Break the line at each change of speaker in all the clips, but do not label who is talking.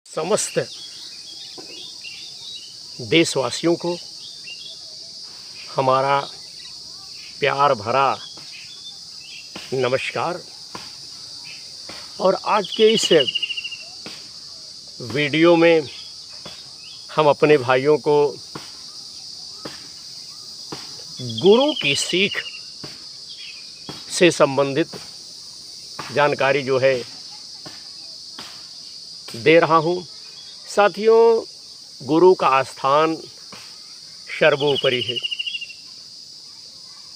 समस्त देशवासियों को हमारा प्यार भरा नमस्कार। और आज के इस वीडियो में हम अपने भाइयों को गुरु की सीख से संबंधित जानकारी जो है दे रहा हूँ। साथियों, गुरु का स्थान सर्वोपरि है।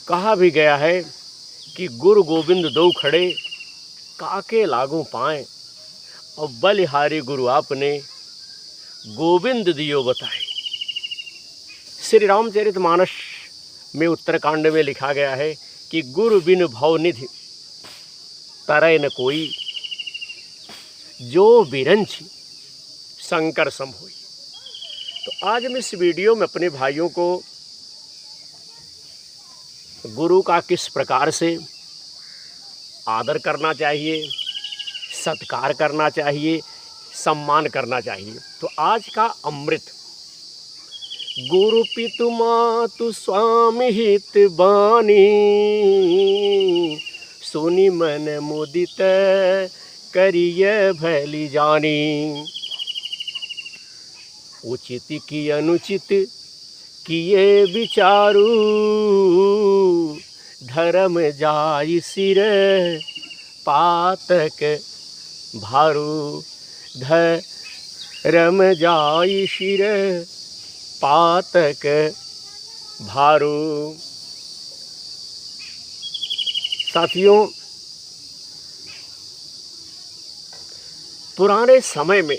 कहा भी गया है कि गुरु गोविंद दो खड़े काके लागू पाएँ, और बलिहारी गुरु आपने गोविंद दियो बताए। श्री रामचरितमानस में उत्तरकांड में लिखा गया है कि गुरु बिन भव निधि तरय न कोई, जो बिरंची शंकर सम होई। तो आज मैं इस वीडियो में अपने भाइयों को गुरु का किस प्रकार से आदर करना चाहिए, सत्कार करना चाहिए, सम्मान करना चाहिए। तो आज का अमृत, गुरु पितु मातु स्वामी हित बानी, सुनि मन मुदित करिय भली जानी। उचित की अनुचित किए विचारू, धर्म जाई सिर पातक भारू। धर्म जाई सिर पातक भारू। साथियों, पुराने समय में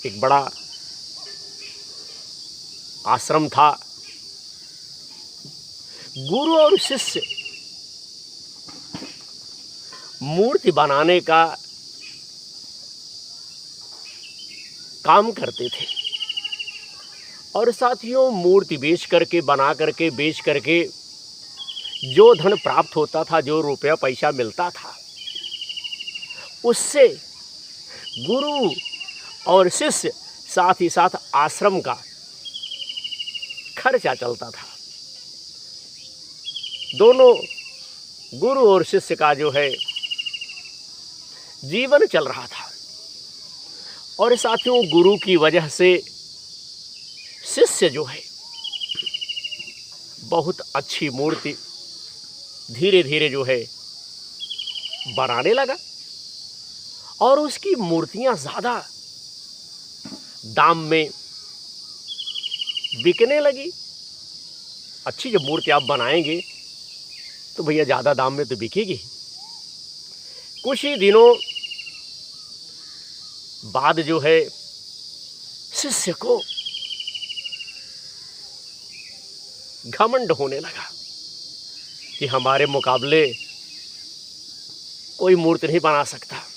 एक बड़ा आश्रम था। गुरु और शिष्य मूर्ति बनाने का काम करते थे। और साथियों, मूर्ति बेच करके, बना करके, बेच करके जो धन प्राप्त होता था, जो रुपया पैसा मिलता था, उससे गुरु और शिष्य साथ ही साथ आश्रम का खर्चा चलता था। दोनों गुरु और शिष्य का जो है जीवन चल रहा था। और साथियों, गुरु की वजह से शिष्य जो है बहुत अच्छी मूर्ति धीरे धीरे जो है बनाने लगा, और उसकी मूर्तियां ज़्यादा दाम में बिकने लगी। अच्छी जब मूर्ति आप बनाएंगे तो भैया ज़्यादा दाम में तो बिकेगी। कुछ ही दिनों बाद जो है शिष्य को घमंड होने लगा कि हमारे मुकाबले कोई मूर्ति नहीं बना सकता।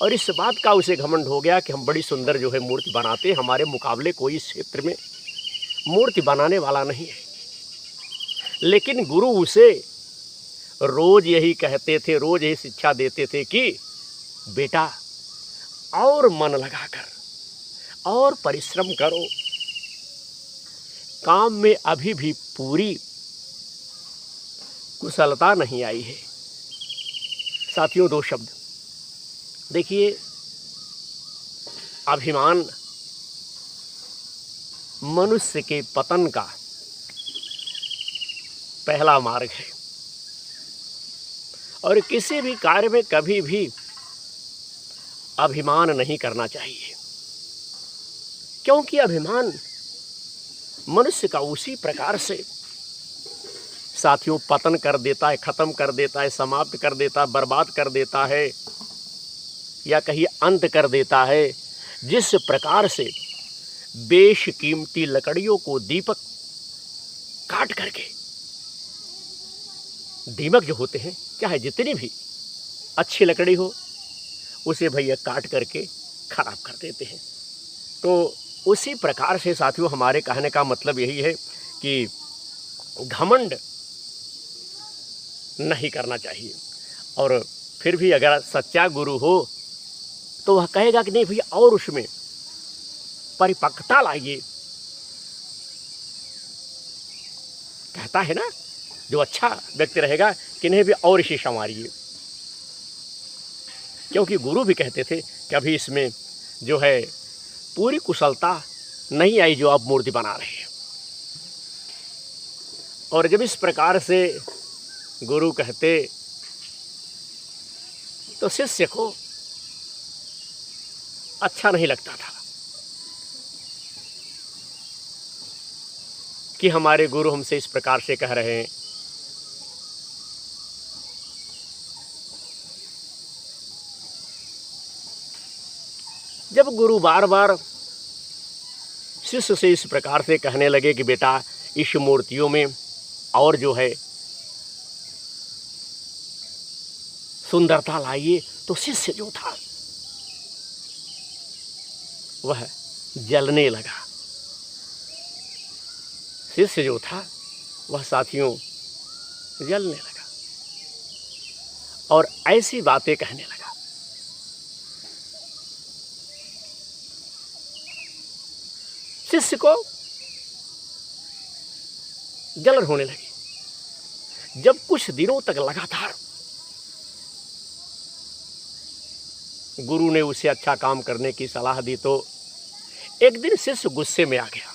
और इस बात का उसे घमंड हो गया कि हम बड़ी सुंदर जो है मूर्ति बनाते हैं, हमारे मुकाबले कोई इस क्षेत्र में मूर्ति बनाने वाला नहीं है। लेकिन गुरु उसे रोज यही कहते थे, रोज यही शिक्षा देते थे कि बेटा, और मन लगाकर और परिश्रम करो, काम में अभी भी पूरी कुशलता नहीं आई है। साथियों, दो शब्द देखिए, अभिमान मनुष्य के पतन का पहला मार्ग है। और किसी भी कार्य में कभी भी अभिमान नहीं करना चाहिए, क्योंकि अभिमान मनुष्य का उसी प्रकार से साथियों पतन कर देता है, खत्म कर देता है, समाप्त कर देता है, बर्बाद कर देता है, या कहीं अंत कर देता है। जिस प्रकार से बेशकीमती लकड़ियों को दीपक काट करके, दीमक जो होते हैं, चाहे जितनी भी अच्छी लकड़ी हो, उसे भैया काट करके खराब कर देते हैं। तो उसी प्रकार से साथियों, हमारे कहने का मतलब यही है कि घमंड नहीं करना चाहिए। और फिर भी अगर सच्चा गुरु हो तो वह कहेगा कि नहीं भैया और उसमें परिपक्वता लाइए। कहता है ना, जो अच्छा व्यक्ति रहेगा कि नहीं भी और इसे संवारिए, क्योंकि गुरु भी कहते थे कि अभी इसमें जो है पूरी कुशलता नहीं आई जो आप मूर्ति बना रहे हैं। और जब इस प्रकार से गुरु कहते तो शिष्य को अच्छा नहीं लगता था कि हमारे गुरु हमसे इस प्रकार से कह रहे हैं। जब गुरु बार बार शिष्य से इस प्रकार से कहने लगे कि बेटा इस मूर्तियों में और जो है सुंदरता लाइए, तो शिष्य जो था वह जलने लगा। शिष्य जो था वह साथियों जलने लगा और ऐसी बातें कहने लगा। शिष्य को जलन होने लगी। जब कुछ दिनों तक लगातार गुरु ने उसे अच्छा काम करने की सलाह दी, तो एक दिन शिष्य गुस्से में आ गया।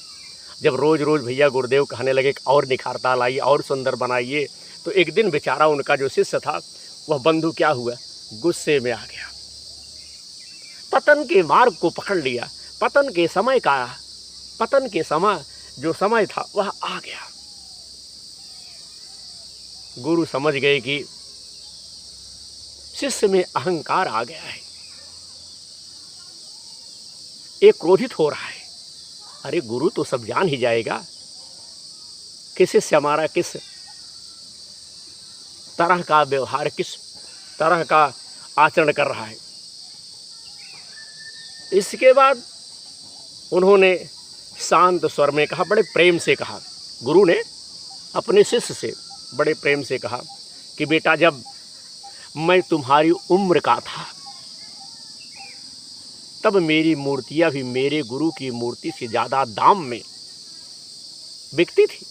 जब रोज रोज भैया गुरुदेव कहने लगे कि और निखारता लाइए और सुंदर बनाइए, तो एक दिन बेचारा उनका जो शिष्य था वह बंधु क्या हुआ, गुस्से में आ गया। पतन के मार्ग को पकड़ लिया। पतन के समय जो समय था वह आ गया। गुरु समझ गए कि शिष्य में अहंकार आ गया है, एक क्रोधित हो रहा है। अरे गुरु तो सब जान ही जाएगा कि शिष्य हमारा किस तरह का व्यवहार, किस तरह का आचरण कर रहा है। इसके बाद उन्होंने शांत स्वर में कहा, बड़े प्रेम से कहा। गुरु ने अपने शिष्य से बड़े प्रेम से कहा कि बेटा जब मैं तुम्हारी उम्र का था तब मेरी मूर्तियां भी मेरे गुरु की मूर्ति से ज़्यादा दाम में बिकती थी।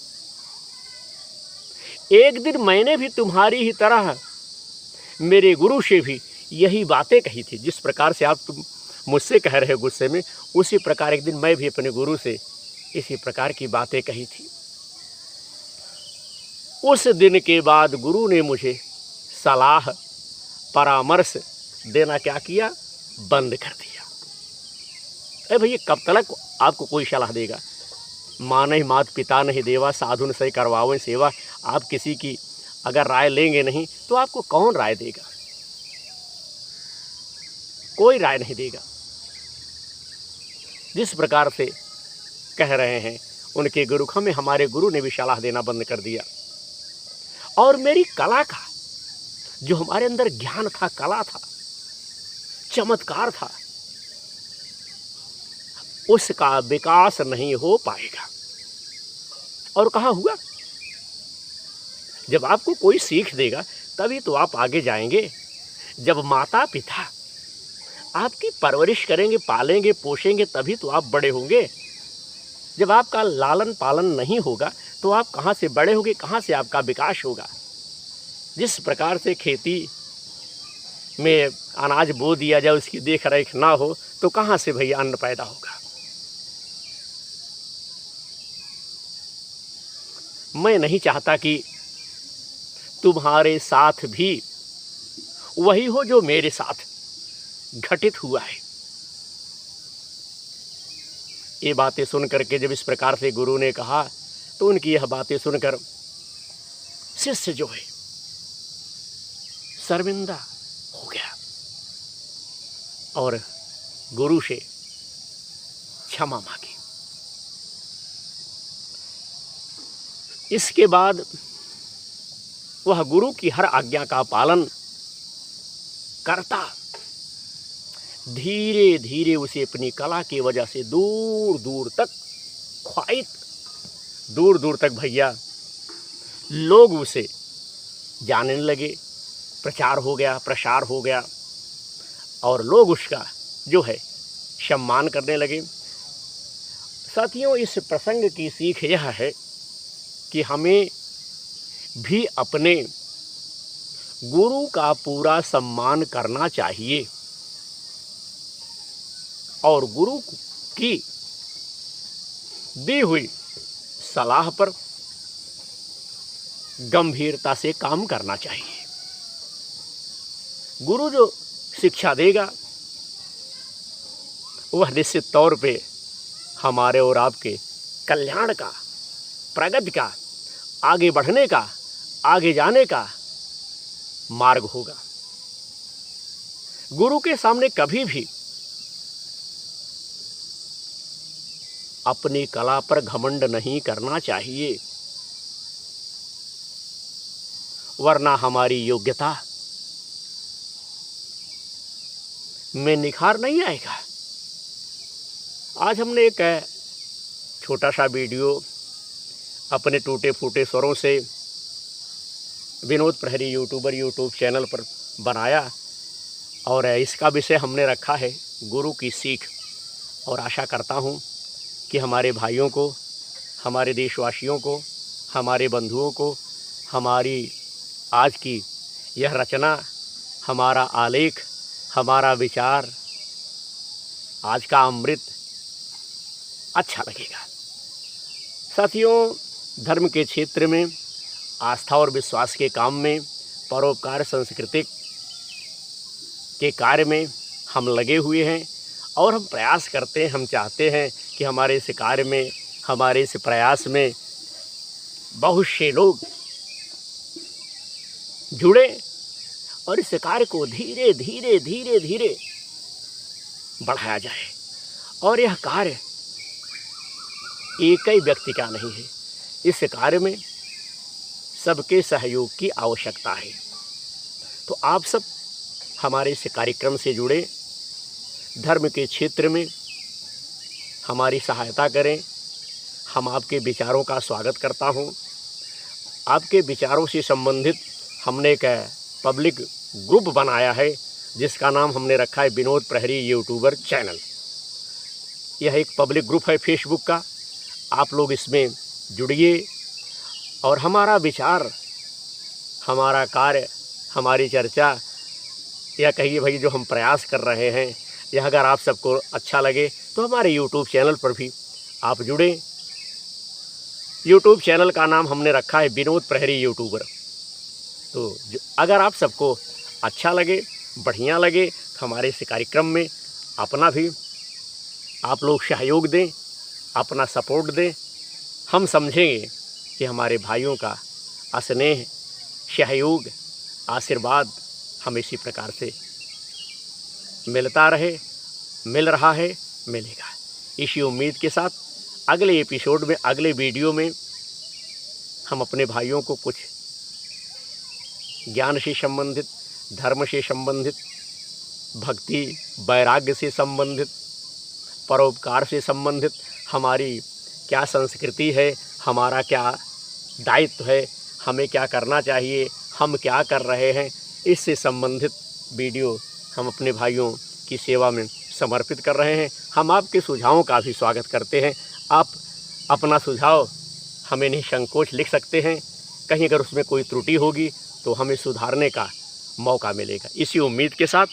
एक दिन मैंने भी तुम्हारी ही तरह मेरे गुरु से भी यही बातें कही थी। जिस प्रकार से तुम मुझसे कह रहे हो गुस्से में, उसी प्रकार एक दिन मैं भी अपने गुरु से इसी प्रकार की बातें कही थी। उस दिन के बाद गुरु ने मुझे सलाह परामर्श देना क्या किया, बंद कर दिया। अरे भैया कब तक आपको कोई सलाह देगा। माँ नहीं मात पिता नहीं देवा, साधु न सही करवाओ सेवा। आप किसी की अगर राय लेंगे नहीं तो आपको कौन राय देगा, कोई राय नहीं देगा। जिस प्रकार से कह रहे हैं उनके गुरु, हमें हमारे गुरु ने भी सलाह देना बंद कर दिया। और मेरी कला का जो हमारे अंदर ज्ञान था, कला था, चमत्कार था, उसका विकास नहीं हो पाएगा। और कहाँ हुआ, जब आपको कोई सीख देगा तभी तो आप आगे जाएंगे। जब माता पिता आपकी परवरिश करेंगे, पालेंगे, पोषेंगे, तभी तो आप बड़े होंगे। जब आपका लालन पालन नहीं होगा तो आप कहाँ से बड़े होंगे, कहाँ से आपका विकास होगा। जिस प्रकार से खेती में अनाज बो दिया जाए, उसकी देख रेख ना हो तो कहाँ से भैया अन्न पैदा होगा। मैं नहीं चाहता कि तुम्हारे साथ भी वही हो जो मेरे साथ घटित हुआ है। ये बातें सुन करके जब इस प्रकार से गुरु ने कहा तो उनकी यह बातें सुनकर शिष्य जो है शर्मिंदा हो गया और गुरु से क्षमा मांगी। इसके बाद वह गुरु की हर आज्ञा का पालन करता। धीरे धीरे उसे अपनी कला की वजह से दूर दूर तक ख्वाहित, दूर दूर तक भैया लोग उसे जानने लगे। प्रचार हो गया, प्रसार हो गया और लोग उसका जो है सम्मान करने लगे। साथियों, इस प्रसंग की सीख यह है कि हमें भी अपने गुरु का पूरा सम्मान करना चाहिए और गुरु की दी हुई सलाह पर गंभीरता से काम करना चाहिए। गुरु जो शिक्षा देगा वह निश्चित तौर पे हमारे और आपके कल्याण का, प्रगति का, आगे बढ़ने का, आगे जाने का मार्ग होगा। गुरु के सामने कभी भी अपनी कला पर घमंड नहीं करना चाहिए, वरना हमारी योग्यता में निखार नहीं आएगा। आज हमने एक छोटा सा वीडियो अपने टूटे फूटे स्वरों से विनोद प्रहरी यूट्यूबर यूट्यूब चैनल पर बनाया और इसका विषय हमने रखा है गुरु की सीख। और आशा करता हूँ कि हमारे भाइयों को, हमारे देशवासियों को, हमारे बंधुओं को हमारी आज की यह रचना, हमारा आलेख, हमारा विचार, आज का अमृत अच्छा लगेगा। साथियों, धर्म के क्षेत्र में, आस्था और विश्वास के काम में, परोपकार सांस्कृतिक के कार्य में हम लगे हुए हैं और हम प्रयास करते हैं, हम चाहते हैं कि हमारे इस कार्य में, हमारे इस प्रयास में बहुत से लोग जुड़े और इस कार्य को धीरे धीरे धीरे धीरे बढ़ाया जाए। और यह कार्य एक ही व्यक्ति का नहीं है, इस कार्य में सबके सहयोग की आवश्यकता है। तो आप सब हमारे इस कार्यक्रम से जुड़े, धर्म के क्षेत्र में हमारी सहायता करें। हम आपके विचारों का स्वागत करता हूं। आपके विचारों से संबंधित हमने एक पब्लिक ग्रुप बनाया है जिसका नाम हमने रखा है विनोद प्रहरी यूट्यूबर चैनल। यह एक पब्लिक ग्रुप है फेसबुक का। आप लोग इसमें जुड़िए और हमारा विचार, हमारा कार्य, हमारी चर्चा, या कहिए भाई जो हम प्रयास कर रहे हैं, यह अगर आप सबको अच्छा लगे तो हमारे यूट्यूब चैनल पर भी आप जुड़े। यूट्यूब चैनल का नाम हमने रखा है विनोद प्रहरी यूट्यूबर। तो अगर आप सबको अच्छा लगे, बढ़िया लगे, तो हमारे इस कार्यक्रम में अपना भी आप लोग सहयोग दें, अपना सपोर्ट दें। हम समझेंगे कि हमारे भाइयों का स्नेह, सहयोग, आशीर्वाद हम इसी प्रकार से मिलता रहे, मिल रहा है, मिलेगा। इसी उम्मीद के साथ अगले एपिसोड में, अगले वीडियो में हम अपने भाइयों को कुछ ज्ञान से संबंधित, धर्म से संबंधित, भक्ति वैराग्य से संबंधित, परोपकार से संबंधित, हमारी क्या संस्कृति है, हमारा क्या दायित्व है, हमें क्या करना चाहिए, हम क्या कर रहे हैं, इससे संबंधित वीडियो हम अपने भाइयों की सेवा में समर्पित कर रहे हैं। हम आपके सुझावों का भी स्वागत करते हैं। आप अपना सुझाव हमें निसंकोच लिख सकते हैं। कहीं अगर उसमें कोई त्रुटि होगी तो हमें सुधारने का मौका मिलेगा। इसी उम्मीद के साथ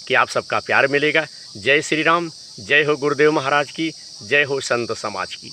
कि आप सबका प्यार मिलेगा। जय श्री राम, जय हो गुरुदेव महाराज की, जय हो संत समाज की।